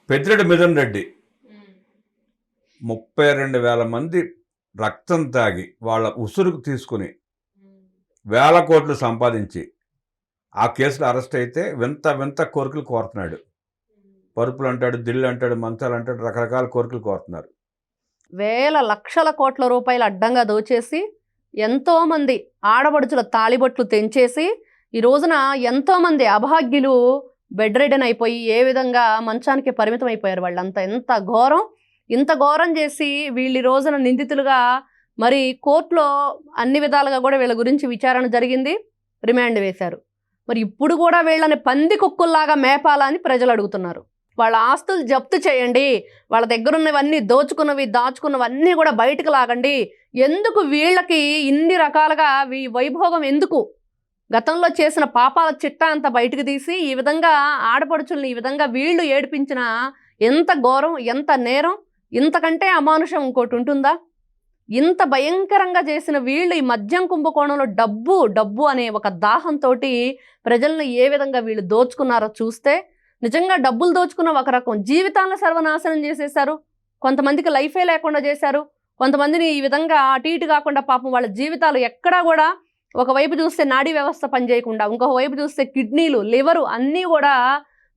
పెద్దిరెడ్డి మిథున్ రెడ్డి 32,000 మంది రక్తం తాగి వాళ్ళ ఉసురుకు తీసుకుని వేల కోట్లు సంపాదించి ఆ కేసులో అరెస్ట్ అయితే వింత వింత కోరికలు కోరుతున్నాడు. పరుపులు అంటాడు, దిళ్ళు అంటాడు, మంచాలు అంటాడు, రకరకాల కోరికలు కోరుతున్నారు. వేల లక్షల కోట్ల రూపాయలు అడ్డంగా దోచేసి ఎంతోమంది ఆడపడుచుల తాళిబొట్లు తెంచేసి ఈ రోజున ఎంతోమంది అభాగ్యులు బెడ్ రిడెన్ అయిపోయి ఏ విధంగా మంచానికి పరిమితం అయిపోయారు. వాళ్ళంతా ఇంత ఘోరం చేసి వీళ్ళు ఈ రోజున నిందితులుగా మరి కోర్టులో అన్ని విధాలుగా కూడా వీళ్ళ గురించి విచారణ జరిగింది, రిమాండ్ వేశారు. మరి ఇప్పుడు కూడా వీళ్ళని పంది కుక్కుల్లాగా మేపాలని ప్రజలు అడుగుతున్నారు. వాళ్ళ ఆస్తులు జప్తు చేయండి, వాళ్ళ దగ్గర ఉన్నవన్నీ దాచుకున్నవన్నీ కూడా బయటకు లాగండి. ఎందుకు వీళ్ళకి ఇన్ని రకాలుగా వైభోగం ఎందుకు? గతంలో చేసిన పాపాల చిట్టా అంతా బయటకు తీసి ఈ విధంగా ఆడపడుచుల్ని ఈ విధంగా వీళ్ళు ఏడిపించిన ఎంత ఘోరం, ఎంత నేరం, ఇంతకంటే అమానుషం ఇంకోటి ఉంటుందా? ఇంత భయంకరంగా చేసిన వీళ్ళు ఈ మద్యం కుంభకోణంలో డబ్బు అనే ఒక దాహంతో ప్రజలను ఏ విధంగా వీళ్ళు దోచుకున్నారో చూస్తే నిజంగా డబ్బులు దోచుకున్న ఒక రకం, జీవితాలను సర్వనాశనం చేసేశారు. కొంతమందికి లైఫే లేకుండా చేశారు. కొంతమందిని ఈ విధంగా అటు ఇటు కాకుండా పాపం వాళ్ళ జీవితాలు ఎక్కడా కూడా ఒకవైపు చూస్తే నాడీ వ్యవస్థ పనిచేయకుండా, ఇంకొక వైపు చూస్తే కిడ్నీలు, లివరు అన్నీ కూడా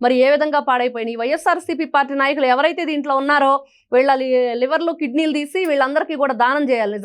మరి ఏ విధంగా పాడైపోయినాయి. వైఎస్ఆర్సీపీ పార్టీ నాయకులు ఎవరైతే దీంట్లో ఉన్నారో వీళ్ళ లివర్లు కిడ్నీలు తీసి వీళ్ళందరికీ కూడా దానం చేయాలి.